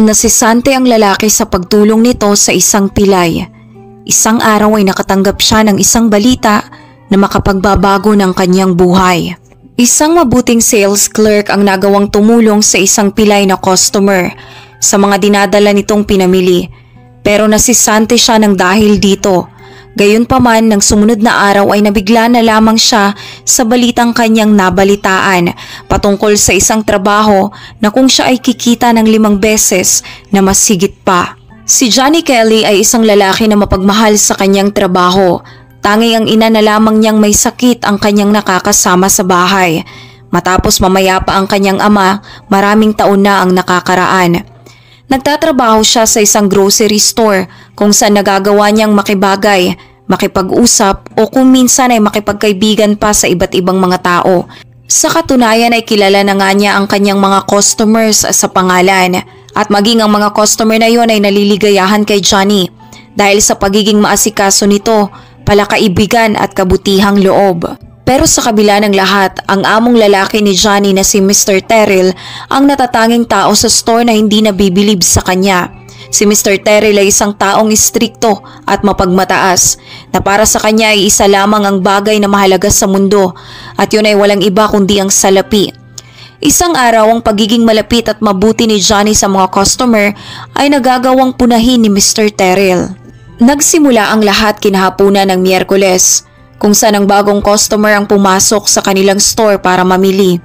Nasisante ang lalaki sa pagtulong nito sa isang pilay. Isang araw ay nakatanggap siya ng isang balita na makapagbabago ng kanyang buhay. Isang mabuting sales clerk ang nagawang tumulong sa isang pilay na customer sa mga dinadala nitong pinamili. Pero nasisante siya ng dahil dito. Gayunpaman, ng sumunod na araw ay nabigla na lamang siya sa balitang kanyang nabalitaan patungkol sa isang trabaho na kung siya ay kikita ng 5 beses na mas higit pa. Si Johnny Kelly ay isang lalaki na mapagmahal sa kanyang trabaho. Tanging ang ina na lamang niyang may sakit ang kanyang nakakasama sa bahay. Matapos mamayapa ang kanyang ama, maraming taon na ang nakakaraan. Nagtatrabaho siya sa isang grocery store kung saan nagagawa niyang makibagay, makipag-usap o kung minsan ay makipagkaibigan pa sa iba't ibang mga tao. Sa katunayan ay kilala na nga niya ang kanyang mga customers sa pangalan at maging ang mga customer na yon ay naliligayahan kay Johnny dahil sa pagiging maasikaso nito, palakaibigan at kabutihang loob. Pero sa kabila ng lahat, ang among lalaki ni Johnny na si Mr. Terrell ang natatanging tao sa store na hindi nabibilib sa kanya. Si Mr. Terrell ay isang taong istrikto at mapagmataas na para sa kanya ay isa lamang ang bagay na mahalaga sa mundo at yun ay walang iba kundi ang salapi. Isang araw ang pagiging malapit at mabuti ni Johnny sa mga customer ay nagagawang punahin ni Mr. Terrell. Nagsimula ang lahat kinahapunan ng Miyerkules, kung saan ang bagong customer ang pumasok sa kanilang store para mamili.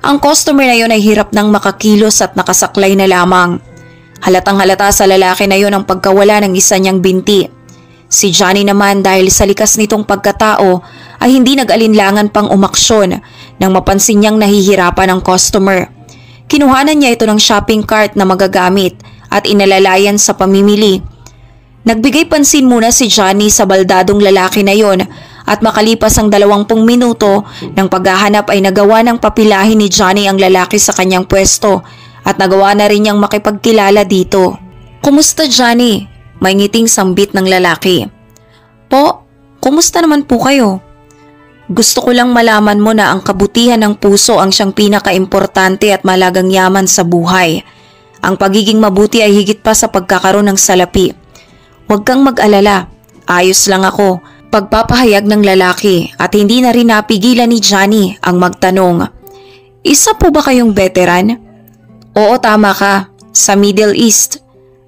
Ang customer na yon ay hirap nang makakilos at nakasaklay na lamang. Halatang halata sa lalaki na yon ang pagkawala ng isa niyang binti. Si Johnny naman dahil sa likas nitong pagkatao ay hindi nag-alinlangan pang umaksyon nang mapansin niyang nahihirapan ang customer. Kinuhanan niya ito ng shopping cart na magagamit at inalalayan sa pamimili. Nagbigay pansin muna si Johnny sa baldadong lalaki na yon at makalipas ang 20 minuto ng paghahanap ay nagawa ng papilahin ni Johnny ang lalaki sa kanyang pwesto at nagawa na rin niyang makipagkilala dito. "Kumusta, Johnny?" May ngiting sambit ng lalaki. "Po, kumusta naman po kayo? Gusto ko lang malaman mo na ang kabutihan ng puso ang siyang pinakaimportante at malagang yaman sa buhay. Ang pagiging mabuti ay higit pa sa pagkakaroon ng salapi. Huwag kang mag-alala, ayos lang ako." Pagpapahayag ng lalaki at hindi na rin napigilan ni Johnny ang magtanong. "Isa po ba kayong veteran?" "Oo, tama ka. Sa Middle East.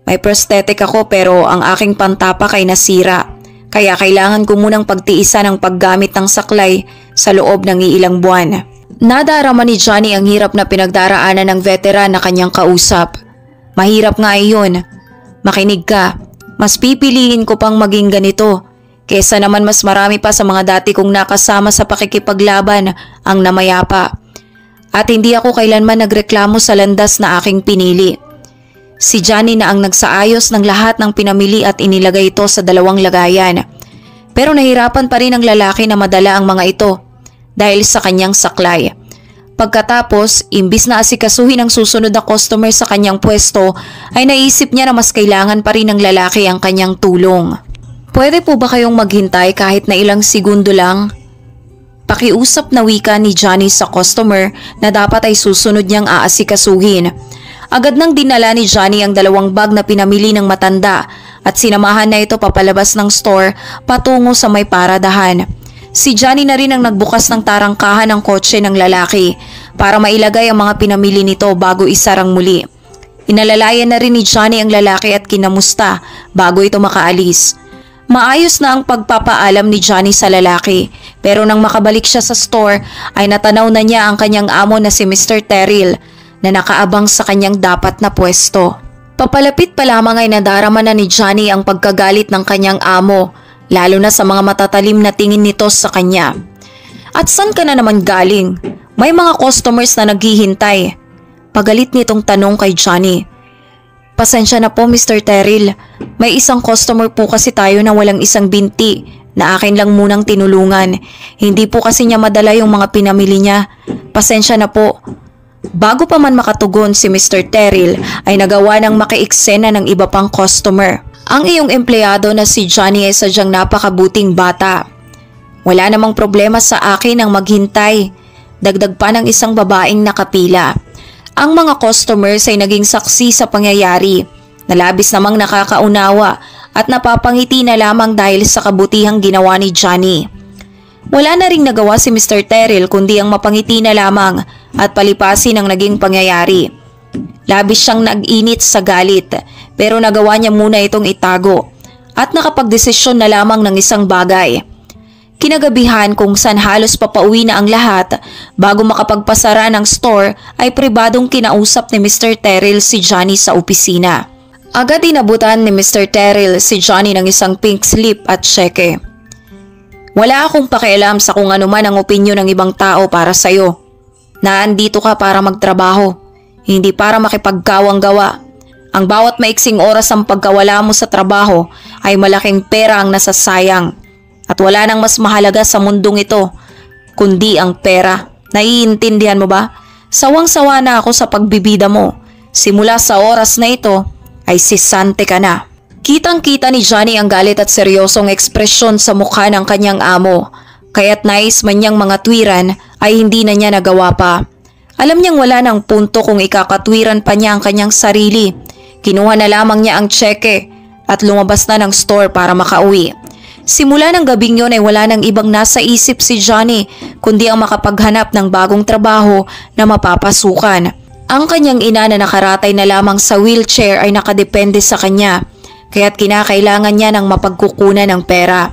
May prosthetic ako pero ang aking pantapak ay nasira. Kaya kailangan ko munang pagtiisan ang paggamit ng saklay sa loob ng iilang buwan." Nadarama ni Johnny ang hirap na pinagdaraanan ng veteran na kanyang kausap. "Mahirap nga iyon. Makinig ka. Mas pipiliin ko pang maging ganito kesa naman mas marami pa sa mga dati kong nakasama sa pakikipaglaban ang namayapa. At hindi ako kailanman nagreklamo sa landas na aking pinili." Si Johnny na ang nagsaayos ng lahat ng pinamili at inilagay ito sa 2 lagayan. Pero nahirapan pa rin ang lalaki na madala ang mga ito dahil sa kanyang saklay. Pagkatapos, imbis na asikasuhin ang susunod na customer sa kanyang pwesto, ay naisip niya na mas kailangan pa rin ng lalaki ang kanyang tulong. "Pwede po ba kayong maghintay kahit na ilang segundo lang?" Pakiusap na wika ni Johnny sa customer na dapat ay susunod niyang aasikasuhin. Agad nang dinala ni Johnny ang 2 bag na pinamili ng matanda at sinamahan na ito papalabas ng store patungo sa may paradahan. Si Johnny na rin ang nagbukas ng tarangkahan ng kotse ng lalaki para mailagay ang mga pinamili nito bago isarang muli. Inalalayan na rin ni Johnny ang lalaki at kinamusta bago ito makaalis. Maayos na ang pagpapaalam ni Johnny sa lalaki pero nang makabalik siya sa store ay natanaw na niya ang kanyang amo na si Mr. Terrell na nakaabang sa kanyang dapat na pwesto. Papalapit pa lamang ay nadarama na ni Johnny ang pagkagalit ng kanyang amo lalo na sa mga matatalim na tingin nito sa kanya. "At saan ka na naman galing? May mga customers na naghihintay." Pagalit nitong tanong kay Johnny. "Pasensya na po, Mr. Terrell. May isang customer po kasi tayo na walang isang binti na akin lang munang tinulungan. Hindi po kasi niya madala yung mga pinamili niya. Pasensya na po." Bago pa man makatugon si Mr. Terrell ay nagawa ng makieksena ng iba pang customer. "Ang iyong empleyado na si Johnny ay sadyang napakabuting bata. Wala namang problema sa akin ang maghintay." Dagdag pa ng isang babaeng nakapila. Ang mga customers ay naging saksi sa pangyayari na labis namang nakakaunawa at napapangiti na lamang dahil sa kabutihang ginawa ni Johnny. Wala na ring nagawa si Mr. Terrell kundi ang mapangiti na lamang at palipasin ang naging pangyayari. Labis siyang nag-init sa galit pero nagawa niya muna itong itago at nakapagdesisyon na lamang ng isang bagay. Kinagabihan kung saan halos papauwi na ang lahat bago makapagpasara ng store ay pribadong kinausap ni Mr. Terrell si Johnny sa opisina. Agad inabutan ni Mr. Terrell si Johnny ng isang pink slip at cheque. Wala akong pakialam sa kung ano man ang opinyon ng ibang tao para sa'yo. Naandito ka para magtrabaho, hindi para makipagkawang-gawa. Ang bawat maiksing oras ang pagkawala mo sa trabaho ay malaking pera ang nasasayang. At wala nang mas mahalaga sa mundong ito, kundi ang pera. Naiintindihan mo ba? Sawang-sawa na ako sa pagbibida mo. Simula sa oras na ito, ay sisante ka na. Kitang-kita ni Johnny ang galit at seryosong ekspresyon sa mukha ng kanyang amo. Kaya't nais man niyang mga tuwiran ay hindi na niya nagawa pa. Alam niyang wala ng punto kung ikakatwiran pa niya ang kanyang sarili. Kinuha na lamang niya ang tseke at lumabas na ng store para makauwi. Simula ng gabing yon ay wala nang ibang nasa isip si Johnny kundi ang makapaghanap ng bagong trabaho na mapapasukan. Ang kanyang ina na nakaratay na lamang sa wheelchair ay nakadepende sa kanya kaya't kinakailangan niya ng mapagkukunan ng pera.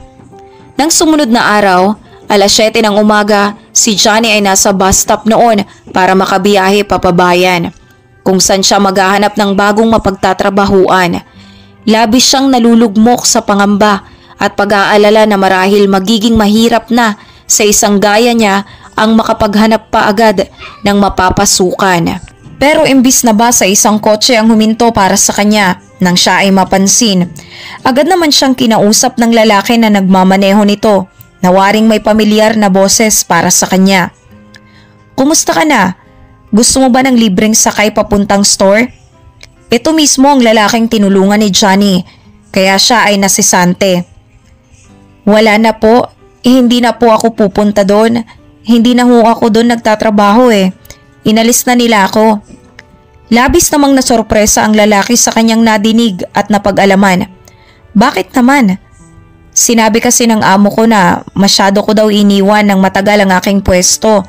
Nang sumunod na araw, alas 7 ng umaga, si Johnny ay nasa bus stop noon para makabiyahe papabayan kung saan siya maghahanap ng bagong mapagtatrabahuan. Labis siyang nalulugmok sa pangamba at pag-aalala na marahil magiging mahirap na sa isang gaya niya ang makapaghanap pa agad ng mapapasukan. Pero imbis na ba sa isang kotse ang huminto para sa kanya nang siya ay mapansin, agad naman siyang kinausap ng lalaki na nagmamaneho nito na waring may pamilyar na boses para sa kanya. Kumusta ka na? Gusto mo ba ng libreng sakay papuntang store? Ito mismo ang lalaking tinulungan ni Johnny kaya siya ay nasisante. Wala na po, hindi na po ako pupunta doon. Hindi na ho ako doon nagtatrabaho eh. Inalis na nila ako. Labis namang nasorpresa ang lalaki sa kanyang nadinig at napag-alaman. Bakit naman? Sinabi kasi ng amo ko na masyado ko daw iniwan ng matagal ang aking pwesto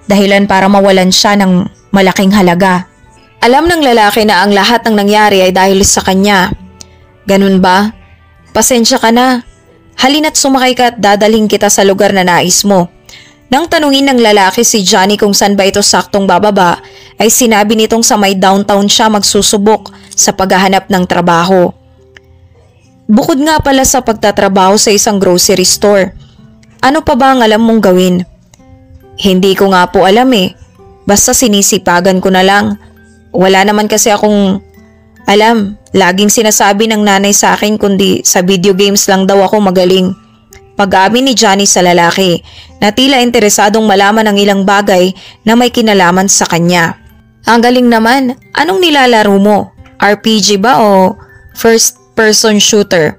dahilan para mawalan siya ng malaking halaga. Alam ng lalaki na ang lahat ng nangyari ay dahil sa kanya. Ganun ba? Pasensya ka na. Halina't sumakay ka at dadaling kita sa lugar na nais mo. Nang tanungin ng lalaki si Johnny kung saan ba ito saktong bababa, ay sinabi nitong sa may downtown siya magsusubok sa paghahanap ng trabaho. Bukod nga pala sa pagtatrabaho sa isang grocery store, ano pa ba ang alam mong gawin? Hindi ko nga po alam eh. Basta sinisipagan ko na lang. Wala naman kasi akong alam. Laging sinasabi ng nanay sa akin kundi sa video games lang daw ako magaling. Pag-amin ni Johnny sa lalaki na tila interesadong malaman ang ilang bagay na may kinalaman sa kanya. Ang galing naman, anong nilalaro mo? RPG ba o first person shooter?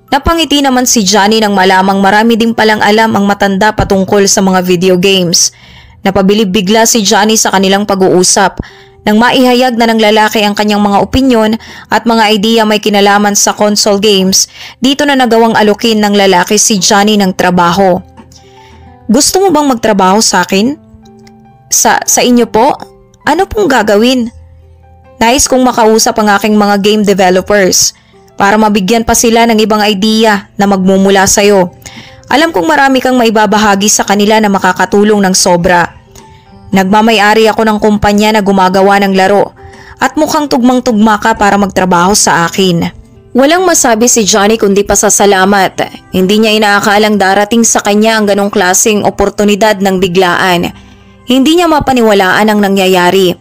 Napangiti naman si Johnny nang malamang marami din palang alam ang matanda patungkol sa mga video games. Napabilib bigla si Johnny sa kanilang pag-uusap nang maihayag na ng lalaki ang kanyang mga opinyon at mga idea may kinalaman sa console games. Dito na nagawang alukin ng lalaki si Johnny ng trabaho. Gusto mo bang magtrabaho sa akin? Sa inyo po? Ano pong gagawin? Nais kong makausap ang aking mga game developers para mabigyan pa sila ng ibang idea na magmumula sa'yo. Alam kong marami kang maibabahagi sa kanila na makakatulong ng sobra. Nagmamay-ari ako ng kumpanya na gumagawa ng laro at mukhang tugmang-tugma ka para magtrabaho sa akin. Walang masabi si Johnny kundi pasasalamat. Hindi niya inaakalang darating sa kanya ang ganong klaseng oportunidad ng biglaan. Hindi niya mapaniwalaan ang nangyayari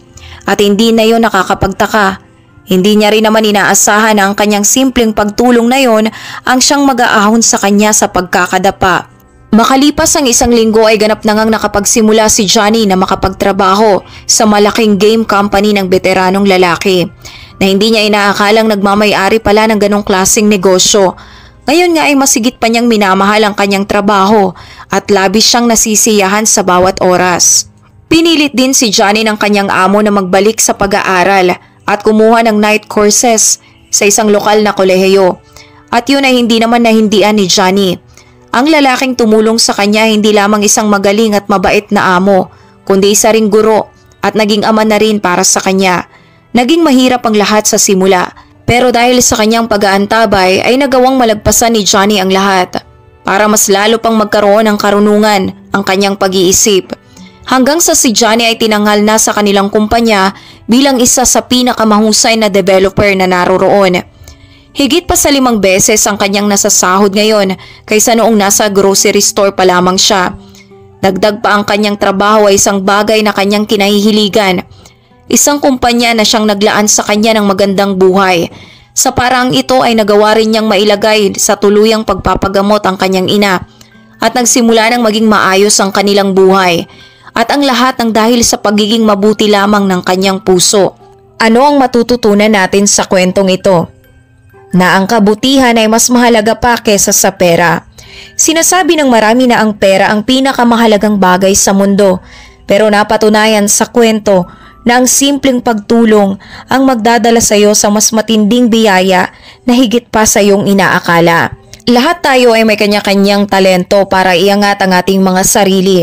at hindi na yon nakakapagtaka. Hindi niya rin naman inaasahan na ang kanyang simpleng pagtulong na yon ang siyang mag-aahon sa kanya sa pagkakadapa. Makalipas ang isang linggo ay ganap na ngang nakapagsimula si Johnny na makapagtrabaho sa malaking game company ng veteranong lalaki na hindi niya inaakalang nagmamay-ari pala ng ganong klaseng negosyo. Ngayon nga ay masigit pa niyang minamahal ang kanyang trabaho at labis siyang nasisiyahan sa bawat oras. Pinilit din si Johnny ng kanyang amo na magbalik sa pag-aaral at kumuha ng night courses sa isang lokal na kolehiyo. At yun ay hindi naman nahindian ni Johnny. Ang lalaking tumulong sa kanya hindi lamang isang magaling at mabait na amo, kundi isa ring guro at naging ama na rin para sa kanya. Naging mahirap ang lahat sa simula, pero dahil sa kanyang pag-aantabay ay nagawang malagpasan ni Johnny ang lahat para mas lalo pang magkaroon ng karunungan ang kanyang pag-iisip. Hanggang sa si Johnny ay tinanghal na sa kanilang kumpanya bilang isa sa pinakamahusay na developer na naroroon. Higit pa sa 5 beses ang kanyang nasasahod ngayon kaysa noong nasa grocery store pa lamang siya. Dagdag pa ang kanyang trabaho ay isang bagay na kanyang kinahihiligan. Isang kumpanya na siyang naglaan sa kanya ng magandang buhay. Sa paraang ito ay nagawa rin niyang mailagay sa tuluyang pagpapagamot ang kanyang ina at nagsimula ng maging maayos ang kanilang buhay. At ang lahat ng dahil sa pagiging mabuti lamang ng kanyang puso. Ano ang matututunan natin sa kwentong ito? Na ang kabutihan ay mas mahalaga pa kesa sa pera. Sinasabi ng marami na ang pera ang pinakamahalagang bagay sa mundo, pero napatunayan sa kwento na ang simpleng pagtulong ang magdadala sa iyo sa mas matinding biyaya na higit pa sa iyong inaakala. Lahat tayo ay may kanya-kanyang talento para iangat ang ating mga sarili.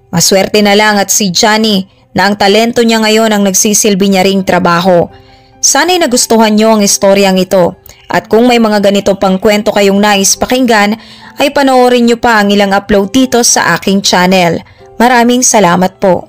Maswerte na lang at si Johnny na ang talento niya ngayon ang nagsisilbi niya ring trabaho. Sana'y nagustuhan niyo ang istoryang ito at kung may mga ganito pang kwento kayong nais pakinggan ay panoorin niyo pa ang ilang upload dito sa aking channel. Maraming salamat po.